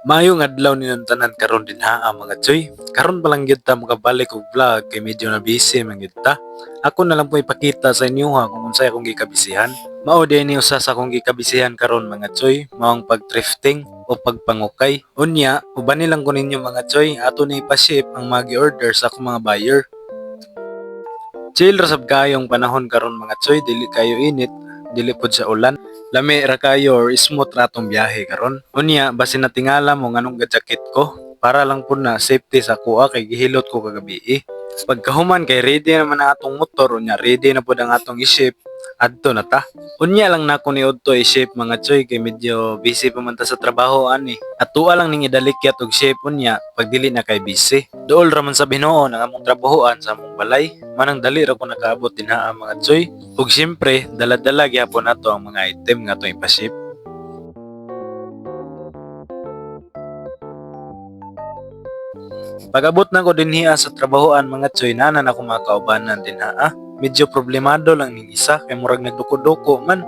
Maayong adlaw ninyong tanan karon din ha mga choy. Karon pa lang gyud ta makabalik og vlog kay medyo na busy man gyud ta. Ako na lang po ipakita sa inyo ha kung unsay akong gikabisihan. Mao din ni usa sa akong gikabisihan karon mga choy, maong pag-thrifting o pagpangukay. Unya, uban nilang ko ninyo mga choy, ato ni pa-ship ang magi-order sa akong mga buyer. Chill ra sab kayong panahon karon mga choy, dili kayo init, dili pod sa ulan. Lami ra kayo or smooth ra tong biyahe karon. Unya, basin natingala mo nganong gadjakit ko para lang pud na safety sa kuha kay gihilot ko kagabi. Pagkahuman kay ready naman ang atong motor, unya ready na pud ang atong i-ship adto na ta. Unya lang nako ni udto i-ship mga choy kay medyo busy pa man ta sa trabaho ani. Atua lang ning idalikyat og ship unya pag dili na kay busy. Duol ra man sa Ginoo ang among trabahoan sa among balay. Manang dali ra ko nakaabot dinha mga choy. Ug syempre, dala-dala gyapon nato ang mga item nga atong ipa-ship. Pag-abot na ko dinhiya sa trabahoan mga choy, nanan ako mga kaubanan dinha. Medyo problemado lang ning isa kay murag nagduko-duko man.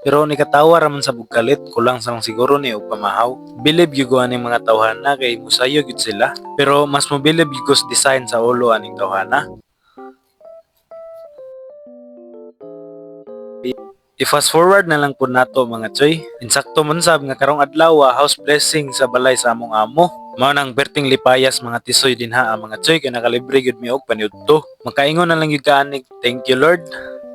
Pero ni katawa raman sa bugkalit, kulang sa lang siguro ni og pamahaw. Bilib gyud ko aning mga tawhana kay musayo gyud sila. Pero mas mobilib gyud ko sa design sa ulo aning tawhana. I-fast forward na lang po nato mga choy. Insakto man sab nga karong adlaw house blessing sa balay sa among amo. Mao nang berting lipayas mga tisoy dinha ang mga choy kay nakalibre gyud mi og paniudto. Makaingon na lang gyud kaanig, thank you Lord.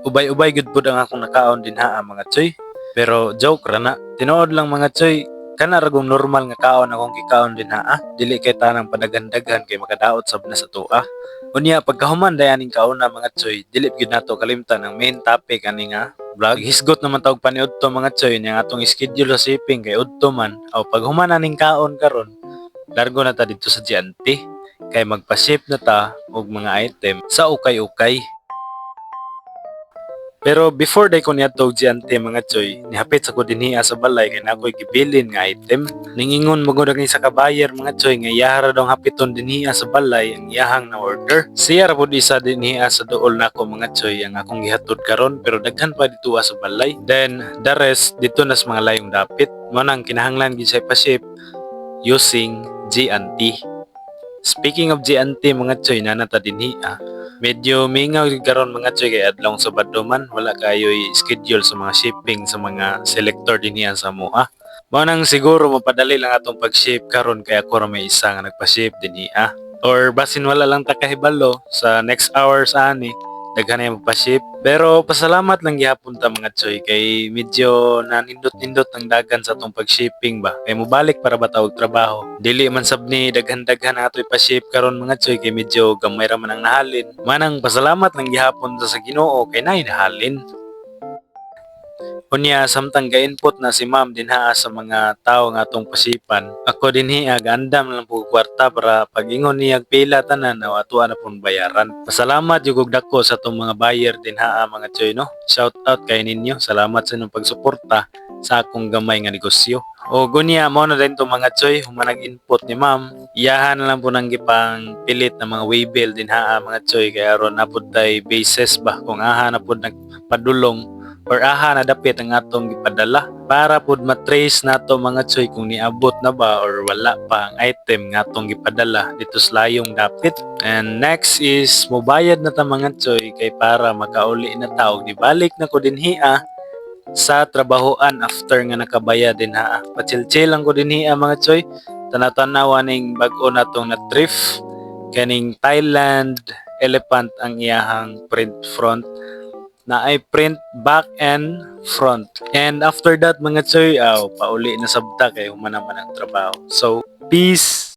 Ubay-ubay gyud pud ang akong nakaon dinha ang mga choy. Pero joke ra na. Tinuod lang mga choy, kana ragong normal nga kaon akong gikaon dinha Dili kay tanang padagan-dagan kay makadaot sab na sa tuwa. Unya pagkahuman dayaning kauna mga choy, dili gyud nato kalimtan ang main topic ani nga vlog. Hisgot naman tawag paniudto mga choy nga atong schedule sa shipping kay udto man. Aw paghuman aning kaon karon, largo na ta dito sa Giante kay magpa-ship na ta og mga item sa ukay-ukay. Pero before day ko niadto og Giante mga choy, nihapit sa ko dinhiya sa balay kay nakoy gibilin nga item. Ningingon mo gud ang isa ka buyer mga choy nga iyahara daw hapiton dinhiya sa balay ang iyahang na order. Siya ra pud isa dinhiya sa duol nako mga choy ang akong gihatod karon pero daghan pa dito sa balay. Then the rest dito na sa mga layong dapit. Mo nang kinahanglan gid sa pa-ship using Giante. Speaking of Giante mga choy, nanata dinhiya. Medyo mingaw gyud karon mga choy kay adlaw Sabado man wala kayo'y schedule sa mga shipping sa mga selector dinhiya sa moa. Mao nang siguro mapadali lang atong pag-ship karon kay ako ra may isa nga nagpa-ship dinhiya. Or basin wala lang ta kahibalo sa next hours ani daghan na magpa-ship. Pero pasalamat lang gihapon ta mga choy kay medyo nanindot-nindot ang dagan sa atong pag-shipping ba. Kay mobalik para ba tawag trabaho. Dili man sab ni daghan-daghan ato ipa-ship karon mga choy kay medyo gamay ra man ang nahalin. Manang pasalamat lang gihapon ta sa Ginoo kay naay nahalin. Unya samtang ga-input na si ma'am dinha sa mga tao nga atong pasipan. Ako dinhi andam lang po kwarta para pag-ingon niya pila tanan o ato na pong bayaran. Pasalamat jud og dako sa atong mga buyer dinha mga choy no. Shout out kay ninyo. Salamat sa inyong pagsuporta sa akong gamay nga negosyo. O gunya mo na din to mga choy, human nag-input ni ma'am. Iyahan na lang po nang gipang pilit na mga waybill dinha mga choy kay aron napud tay basis ba kung aha na pud nagpadulong or aha na dapit ang atong gipadala para pud matrace nato mga choy kung niabot na ba or wala pa ang item nga atong gipadala dito sa layong dapit. And next is mobayad na ta mga choy kay para makauli na ta og nibalik na ko dinhiya sa trabahoan after nga nakabayad dinha. Pachil-chill lang ko dinhiya mga choy. Tanaw-tanaw ning bag-o natong na thrift kaning Thailand elephant ang iyahang print front na ay print back and front. And after that mga choy, pauli na sabta kay humana man ang trabaho. So, peace!